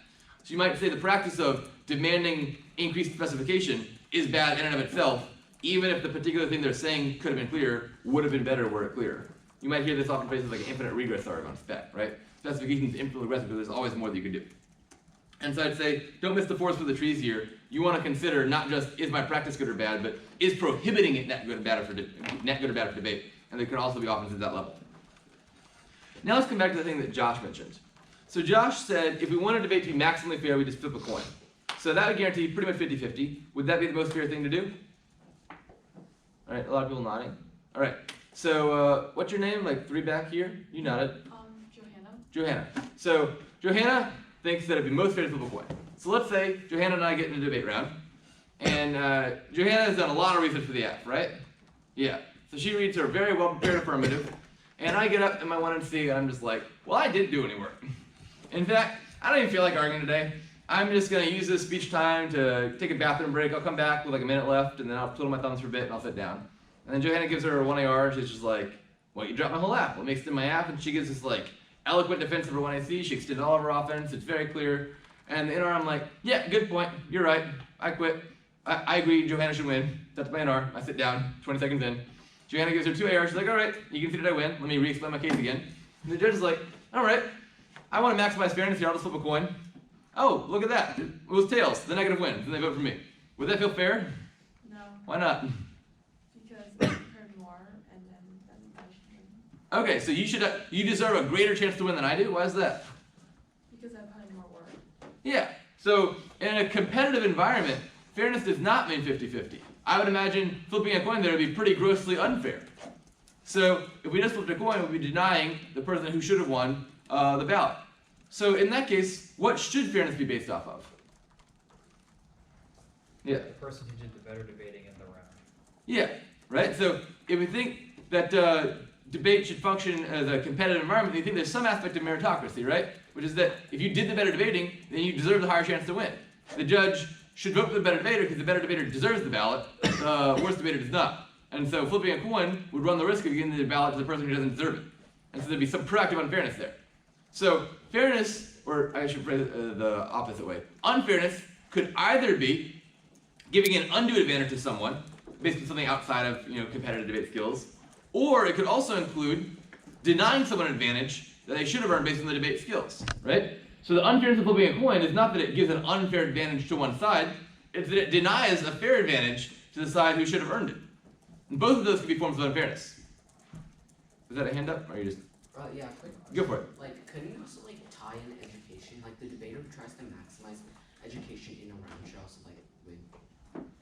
So you might say the practice of demanding increased specification is bad in and of itself, even if the particular thing they're saying could have been clear, would have been better were it clearer. You might hear this often phrased as like an infinite regress theorem on spec, right? Specification is infinitely regressive because there's always more that you can do. And so I'd say, don't miss the forest for the trees here. You want to consider not just, is my practice good or bad, but is prohibiting it net good or bad for debate? And there can also be offense at that level. Now let's come back to the thing that Josh mentioned. So Josh said, if we want a debate to be maximally fair, we just flip a coin. So that would guarantee pretty much 50-50. Would that be the most fair thing to do? All right, a lot of people nodding. All right, so what's your name? Like 3 back here? You nodded. Johanna. So Johanna thinks that it'd be most fair to flip a coin. So let's say Johanna and I get in a debate round, and Johanna has done a lot of research for the app, right? Yeah. So she reads her very well prepared affirmative, and I get up in my 1 and C, and I'm just like, well, I didn't do any work. In fact, I don't even feel like arguing today. I'm just gonna use this speech time to take a bathroom break. I'll come back with like a minute left, and then I'll twiddle my thumbs for a bit, and I'll sit down. And then Johanna gives her 1 AR, and she's just like, well, you dropped my whole app. Let me extend my app, and she gives this like eloquent defense of her 1AC. She extends all of her offense. It's very clear. And the NR, I'm like, yeah, good point. You're right. I quit. I agree. Johanna should win. That's my NR. I sit down. 20 seconds in. Johanna gives her 2 AR. She's like, all right, you can see that I win. Let me re-explain my case again. And the judge is like, all right, I want to maximize fairness here. I'll just flip a coin. Oh, look at that. It was tails. The negative wins. And they vote for me. Would that feel fair? No, Why not? because I heard more and then I should win. Okay, so you deserve a greater chance to win than I do? Why is that? Because I put in more work. Yeah, so in a competitive environment, fairness does not mean 50-50. I would imagine flipping a coin there would be pretty grossly unfair. So if we just flipped a coin, we'd be denying the person who should have won the ballot. So in that case, what should fairness be based off of? Yeah. The person who did the better debating in the round. Yeah, right? So if we think that debate should function as a competitive environment, you think there's some aspect of meritocracy, right? Which is that if you did the better debating, then you deserve the higher chance to win. The judge should vote for the better debater because the better debater deserves the ballot, the worse debater does not. And so flipping a coin would run the risk of giving the ballot to the person who doesn't deserve it. And so there'd be some proactive unfairness there. So fairness, or I should phrase it the opposite way, unfairness could either be giving an undue advantage to someone based on something outside of competitive debate skills, or it could also include denying someone an advantage that they should have earned based on the debate skills, right? So the unfairness of flipping a coin is not that it gives an unfair advantage to one side, it's that it denies a fair advantage to the side who should have earned it. And both of those could be forms of unfairness. Is that a hand up, or you just Yeah, quick question. go for it? Like, couldn't you also like tie in education? Like the debater who tries to maximize education in a round should also like win.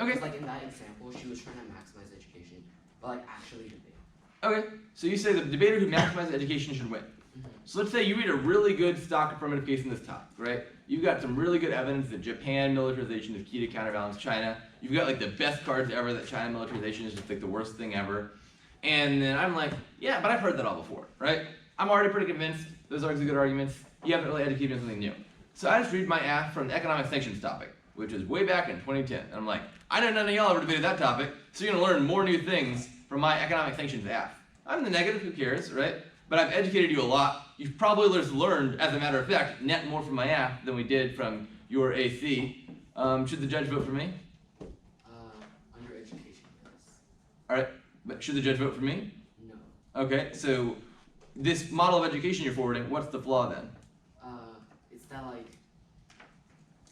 Okay. 'Cause, like in that example, she was trying to maximize education, but like actually debate. Okay. So you say the debater who maximizes education should win. So let's say you read a really good stock affirmative case in this topic, right? You've got some really good evidence that Japan militarization is key to counterbalance China. You've got like the best cards ever that China militarization is just like the worst thing ever. And then I'm like, yeah, but I've heard that all before, right? I'm already pretty convinced. Those are good arguments. You haven't really educated me on something new. So I just read my app from the economic sanctions topic, which is way back in 2010. And I'm like, I know none of y'all ever debated that topic, so you're gonna learn more new things from my economic sanctions app. I'm the negative, who cares, right? But I've educated you a lot. You've probably just learned, as a matter of fact, net more from my app than we did from your AC. Should the judge vote for me? Under education, yes. Alright, but should the judge vote for me? No. Okay, so this model of education you're forwarding, what's the flaw then? It's that like,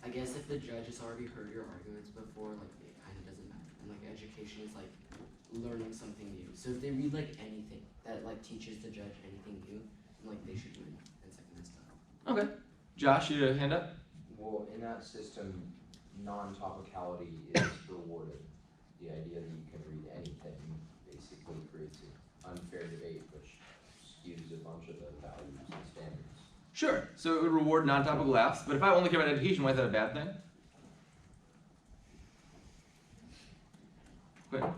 I guess if the judge has already heard your arguments before, like it kind of doesn't matter. And like education is like learning something new. So if they read like anything that like teaches the judge anything new, like they should win and second and stuff. Okay. Josh, you had a hand up? Well, in that system, non-topicality is rewarded. The idea that you can read anything basically creates an unfair debate, which skews a bunch of the values and standards. Sure. So it would reward non-topical laughs, but if I only care about education, why is that a bad thing? Go ahead.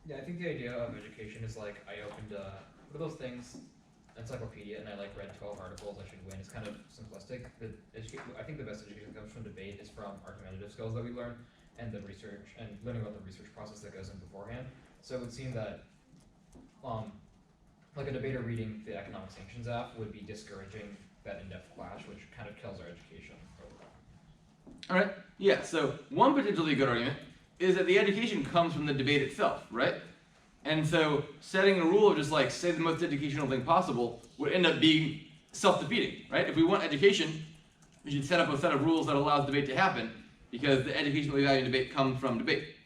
Yeah, I think the idea of education is like I opened what are those things? Encyclopedia, and I like read 12 articles. I should win. It's kind of simplistic. I think the best education that comes from debate is from argumentative skills that we learn, and the research and learning about the research process that goes in beforehand. So it would seem that, like a debater reading the economic sanctions app would be discouraging that in-depth clash, which kind of kills our education overall. All right. Yeah. So one potentially good argument is that the education comes from the debate itself, right? And so setting a rule of just like say the most educational thing possible would end up being self-defeating, right? If we want education, we should set up a set of rules that allows debate to happen because the educationally valued debate comes from debate.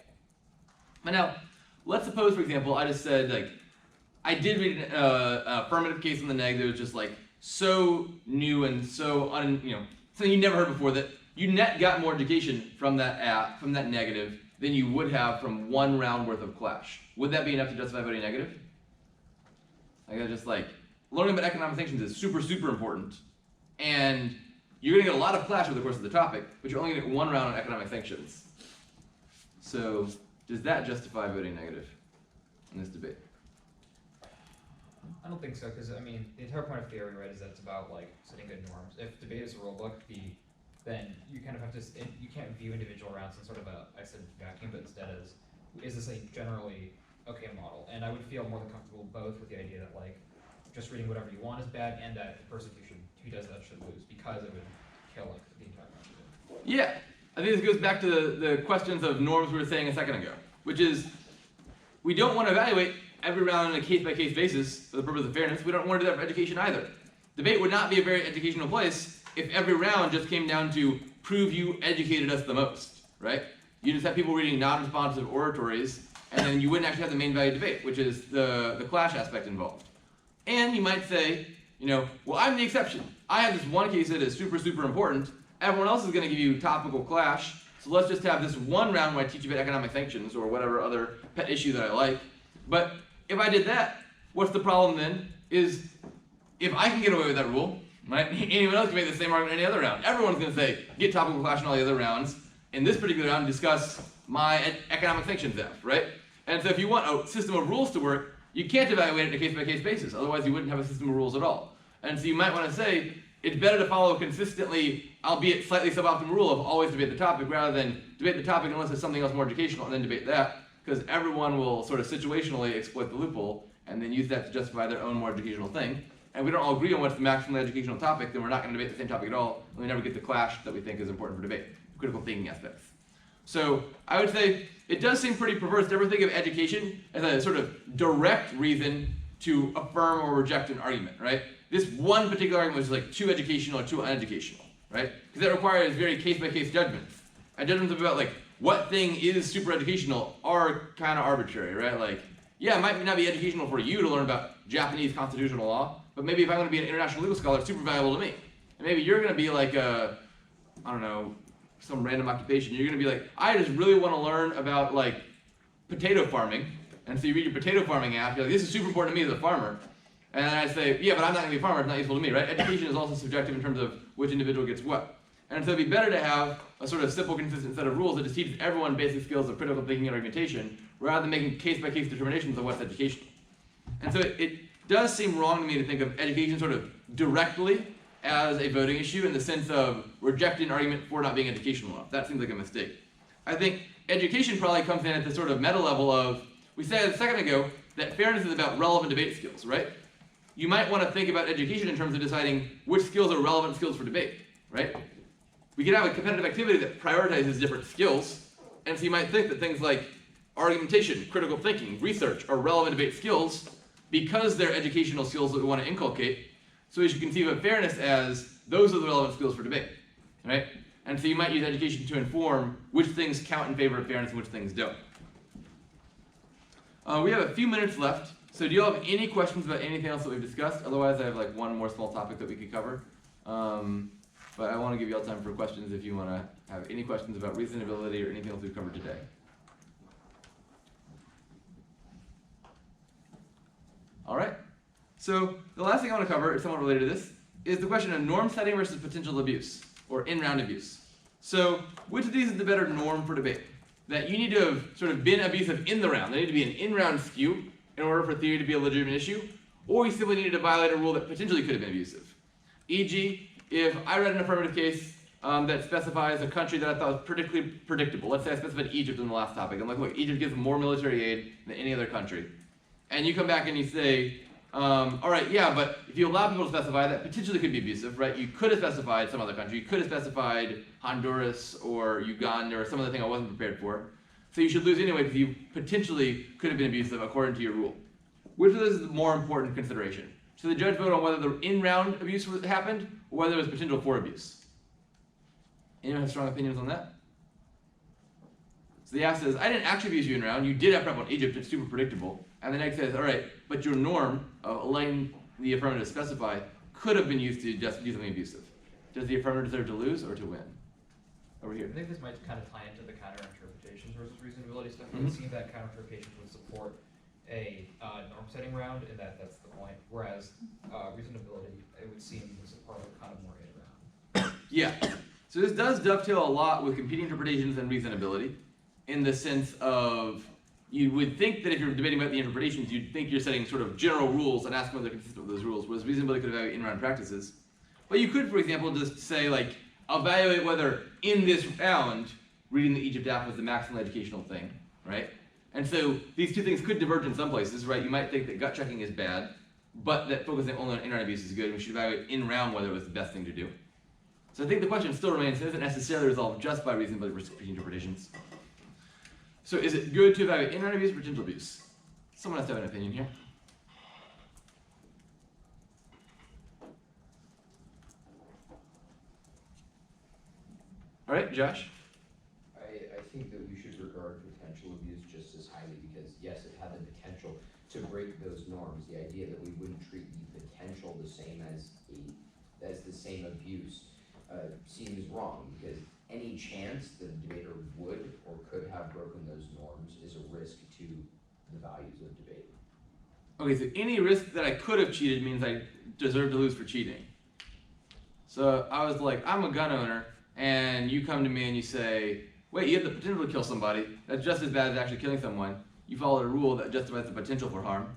But now, let's suppose, for example, I just said like I did read an affirmative case in the neg that was just like so new and so something you never heard before that you net got more education from that negative than you would have from one round worth of clash. Would that be enough to justify voting negative? I gotta just like learning about economic sanctions is super, super important, and you're gonna get a lot of clash over the course of the topic, but you're only gonna get one round on economic sanctions. So does that justify voting negative in this debate? I don't think so, because I mean, the entire point of theory, right, is that it's about like setting good norms. If debate is a rule book, then you kind of have to, you can't view individual rounds in sort of a isolated vacuum, but instead is this a generally okay model? And I would feel more than comfortable both with the idea that like just reading whatever you want is bad, and that the person who does that should lose because it would kill like the entire round. Yeah, I think this goes back to the questions of norms we were saying a second ago, which is we don't want to evaluate every round on a case-by-case basis for the purpose of fairness. We don't want to do that for education either. Debate would not be a very educational place if every round just came down to prove you educated us the most, right? You just have people reading non-responsive oratories, and then you wouldn't actually have the main value debate, which is the clash aspect involved. And you might say, well, I'm the exception. I have this one case that is super, super important. Everyone else is going to give you topical clash, so let's just have this one round where I teach you about economic sanctions or whatever other pet issue that I like. But if I did that, what's the problem then? Is if I can get away with that rule, right? Anyone else can make the same argument in any other round. Everyone's going to say, get topical clash in all the other rounds. In this particular round, discuss my economic sanctions app, right? And so if you want a system of rules to work, you can't evaluate it on a case-by-case basis. Otherwise, you wouldn't have a system of rules at all. And so you might want to say, it's better to follow consistently, albeit slightly suboptimal rule of always debate the topic rather than debate the topic unless it's something else more educational and then debate that, because everyone will sort of situationally exploit the loophole and then use that to justify their own more educational thing. And we don't all agree on what's the maximally educational topic, then we're not going to debate the same topic at all, and we never get the clash that we think is important for debate, critical thinking aspects. So I would say it does seem pretty perverse to ever think of education as a sort of direct reason to affirm or reject an argument, right? This one particular argument was like too educational or too uneducational, right? Because that requires very case-by-case judgments. And judgments about like what thing is super educational are kind of arbitrary, right? Like yeah, it might not be educational for you to learn about Japanese constitutional law, but maybe if I'm going to be an international legal scholar, it's super valuable to me. And maybe you're going to be like I don't know, some random occupation. You're going to be like, I just really want to learn about like potato farming. And so you read your potato farming app, you're like, this is super important to me as a farmer. And then I say, yeah, but I'm not going to be a farmer, it's not useful to me, right? Education is also subjective in terms of which individual gets what. And so it'd be better to have a sort of simple, consistent set of rules that just teaches everyone basic skills of critical thinking and argumentation, rather than making case-by-case determinations of what's educational. And so it does seem wrong to me to think of education sort of directly as a voting issue in the sense of rejecting an argument for not being educational enough. That seems like a mistake. I think education probably comes in at the sort of meta level of, we said a second ago that fairness is about relevant debate skills, right? You might want to think about education in terms of deciding which skills are relevant skills for debate, right? We could have a competitive activity that prioritizes different skills, and so you might think that things like argumentation, critical thinking, research are relevant debate skills because they're educational skills that we want to inculcate. So we should conceive of fairness as those are the relevant skills for debate, right? And so you might use education to inform which things count in favor of fairness and which things don't. We have a few minutes left, so do you all have any questions about anything else that we've discussed? Otherwise, I have like one more small topic that we could cover. But I want to give you all time for questions if you want to have any questions about reasonability or anything else we've covered today. All right. So the last thing I want to cover is somewhat related to this, is the question of norm setting versus potential abuse, or in-round abuse. So which of these is the better norm for debate? That you need to have sort of been abusive in the round. There need to be an in-round skew in order for theory to be a legitimate issue, or you simply needed to violate a rule that potentially could have been abusive. E.g., if I read an affirmative case that specifies a country that I thought was particularly predictable, let's say I specified Egypt in the last topic, I'm like, look, Egypt gives more military aid than any other country. And you come back and you say, all right, yeah, but if you allow people to specify, that potentially could be abusive, right? You could have specified some other country. You could have specified Honduras or Uganda or some other thing I wasn't prepared for. So you should lose anyway because you potentially could have been abusive according to your rule. Which of those is the more important consideration? Should the judge vote on whether the in-round abuse happened or whether there was potential for abuse? Anyone have strong opinions on that? So the ask says, I didn't actually abuse you in-round. You did have prep on Egypt. It's super predictable. And the next says, all right, but your norm of allowing the affirmative to specify could have been used to just do something abusive. Does the affirmative deserve to lose or to win? Over here. I think this might kind of tie into the counter-interpretations versus reasonability stuff. It would seem that counter-interpretations would support a norm-setting round, and that's the point. Whereas reasonability, it would seem, would support kind of more in-round. Yeah. So this does dovetail a lot with competing interpretations and reasonability, in the sense of you would think that if you're debating about the interpretations, you'd think you're setting sort of general rules and asking whether they're consistent with those rules, whereas reasonability could evaluate in-round practices. But you could, for example, just say, like, evaluate whether in this round, reading the Egypt app was the maximal educational thing, right? And so these two things could diverge in some places, right? You might think that gut checking is bad, but that focusing only on in-round abuse is good, and we should evaluate in-round whether it was the best thing to do. So I think the question still remains, it isn't necessarily resolved just by reasonability versus competing interpretations. So is it good to evaluate in-round abuse or potential abuse? Someone has to have an opinion here. All right, Josh? I think that we should regard potential abuse just as highly because, yes, it had the potential to break those norms. The idea that we wouldn't treat the potential the same as the same abuse seems wrong because any chance that a debater would or could have broken those norms is a risk to the values of debate. Okay, so any risk that I could have cheated means I deserve to lose for cheating. So I was like, I'm a gun owner, and you come to me and you say, wait, you have the potential to kill somebody. That's just as bad as actually killing someone. You followed a rule that justifies the potential for harm.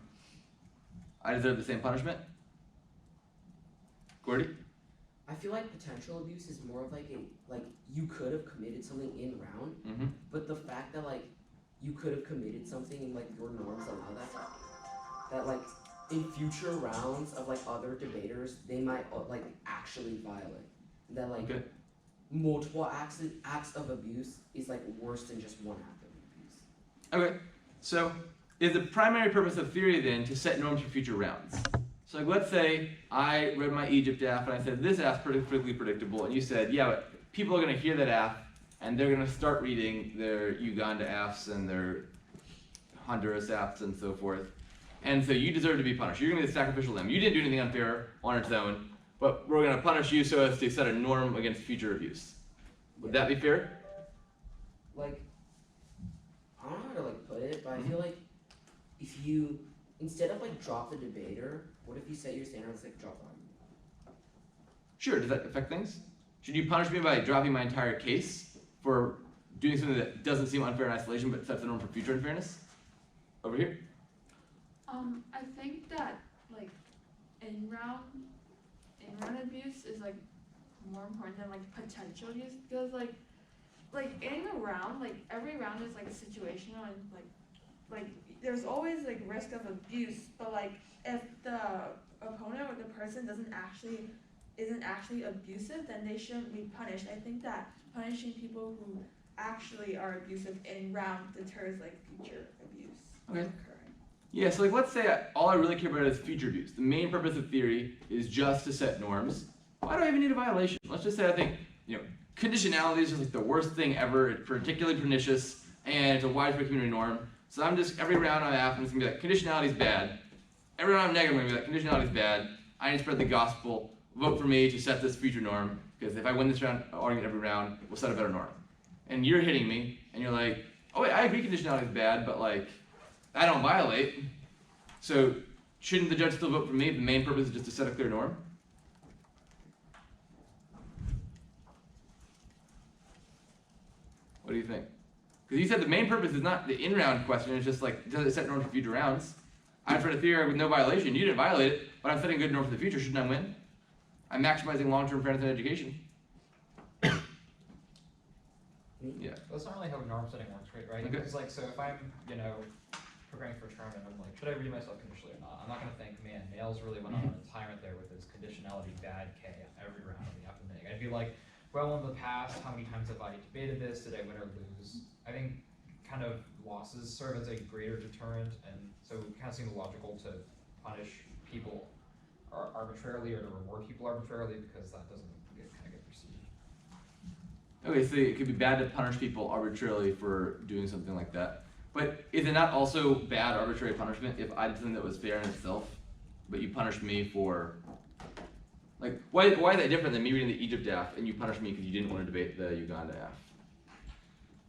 I deserve the same punishment? Gordy? I feel like potential abuse is more of like you could have committed something in round, Mm-hmm. but the fact that like you could have committed something and like your norms allow that like in future rounds of like other debaters they might like actually violate that like Okay. multiple acts of abuse is like worse than just one act of abuse. Okay, so is the primary purpose of theory then to set norms for future rounds? So like, let's say I read my Egypt app and I said, this app's perfectly predictable, and you said, yeah, but people are going to hear that app and they're going to start reading their Uganda apps and their Honduras apps and so forth. And so you deserve to be punished. You're gonna be the sacrificial lamb. You didn't do anything unfair on its own, but we're gonna punish you so as to set a norm against future abuse. Would that be fair? Like, I don't know how to like put it, but I feel like if you, instead of like drop the debater, what if you set your standards like drop the argument? Sure, does that affect things? Should you punish me by dropping my entire case for doing something that doesn't seem unfair in isolation but sets the norm for future unfairness? Over here? I think that like in-round abuse is like more important than like potential use, because like in a round, like every round is like situational, and like there's always like risk of abuse, but like if the opponent or the person isn't actually abusive, then they shouldn't be punished. I think that punishing people who actually are abusive in round deters like future abuse Okay. occurring. Yeah, so like let's say all I really care about is future abuse. The main purpose of theory is just to set norms. Why do I even need a violation? Let's just say I think, conditionality is just like the worst thing ever. It's particularly pernicious, and it's a widespread community norm. So I'm just, every round I'm just gonna be like, conditionality is bad. Every round I'm negative, I'm gonna be like, conditionality is bad. I need to spread the gospel. Vote for me to set this future norm, because if I win this round argument every round, we'll set a better norm. And you're hitting me, and you're like, oh wait, I agree conditionality is bad, but like, I don't violate. So shouldn't the judge still vote for me if the main purpose is just to set a clear norm? What do you think? Because you said the main purpose is not the in-round question, it's just like, does it set norms for future rounds? I tried a theory with no violation, you didn't violate it, but I'm setting a good norm for the future, shouldn't I win? I'm maximizing long-term fairness in education. Yeah. That's not really how norm setting works, right? Okay. Because like, so if I'm, preparing for a term and I'm like, should I read myself conditionally or not? I'm not gonna think, man, Nails really went on a tyrant there with his conditionality bad K every round of the happening. I'd be like, well, in the past, how many times have I debated this? Did I win or lose? I think kind of losses serve as a greater deterrent, and so it kind of seems logical to punish people arbitrarily or to reward people arbitrarily, because that doesn't get perceived. Okay, so it could be bad to punish people arbitrarily for doing something like that. But is it not also bad arbitrary punishment if I did something that was fair in itself, but you punished me for, like, why is that different than me reading the Egypt AF and you punished me because you didn't want to debate the Uganda AF?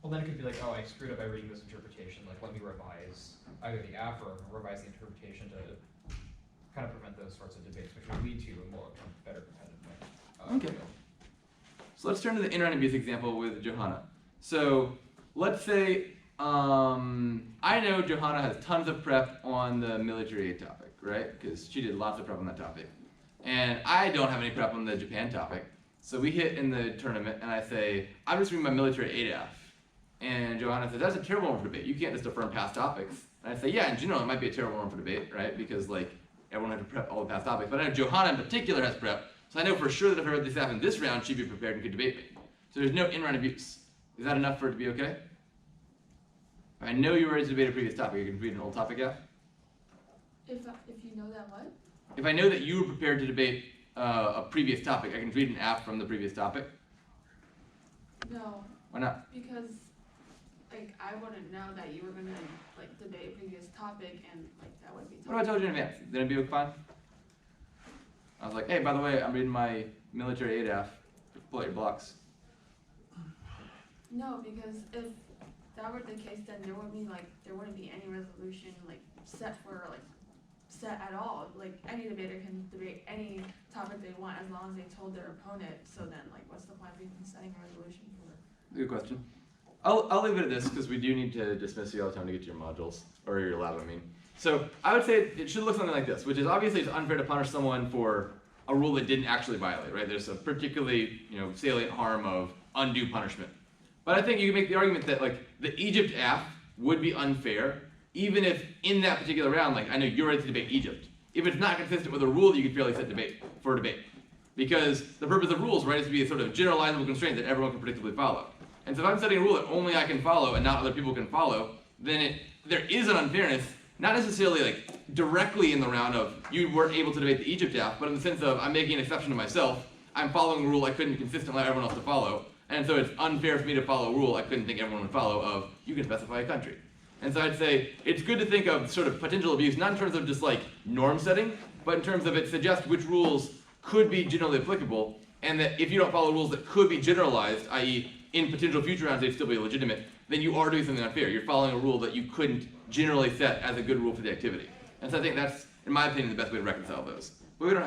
Well, then it could be like, oh, I screwed up by reading this interpretation, like let me revise either the AF or revise the interpretation to kind of prevent those sorts of debates, which would lead to a more better competitive Okay. So let's turn to the in-round abuse example with Johanna. So let's say I know Johanna has tons of prep on the military aid topic, right? Because she did lots of prep on that topic. And I don't have any prep on the Japan topic. So we hit in the tournament and I say, I'm just reading my military aid AF. And Johanna says, that's a terrible one for debate. You can't just affirm past topics. And I say, yeah, in general, it might be a terrible one for debate, right? Because like everyone had to prep all the past topics. But I know Johanna in particular has prep. So I know for sure that if I read this AF in this round, she'd be prepared and could debate me. So there's no in-round abuse. Is that enough for it to be okay? If I know you were ready to debate a previous topic, you can read an old topic AF. If you know that what? If I know that you were prepared to debate a previous topic, I can read an AF from the previous topic. No, Why not? because like I wouldn't know that you were gonna like debate a previous topic, and like that would be. What if I told you in advance? Then it'd be fine. I was like, hey, by the way, I'm reading my military aid AF. Pull out your blocks. No, because if that were the case, then there wouldn't be any resolution set at all. Like any debater can debate any topic they want as long as they told their opponent. So then like what's the point of even setting a resolution for? Good question. I'll leave it at this because we do need to dismiss you all the time to get to your modules, or your lab, I mean. So I would say it should look something like this, which is obviously it's unfair to punish someone for a rule that didn't actually violate, right? There's a particularly, salient harm of undue punishment. But I think you can make the argument that like the Egypt AF would be unfair, even if in that particular round, like I know you're ready to debate Egypt, if it's not consistent with a rule that you could fairly set for debate. Because the purpose of rules, right, is to be a sort of generalizable constraint that everyone can predictably follow. And so if I'm setting a rule that only I can follow and not other people can follow, then there is an unfairness, not necessarily like directly in the round of you weren't able to debate the Egypt AF, but in the sense of I'm making an exception to myself. I'm following a rule I couldn't consistently allow everyone else to follow. And so it's unfair for me to follow a rule I couldn't think everyone would follow of you can specify a country. And so I'd say it's good to think of sort of potential abuse, not in terms of just like norm setting, but in terms of it suggests which rules could be generally applicable, and that if you don't follow rules that could be generalized, i.e. in potential future rounds they'd still be legitimate, then you are doing something unfair. You're following a rule that you couldn't generally set as a good rule for the activity. And so I think that's, in my opinion, the best way to reconcile those. But we don't have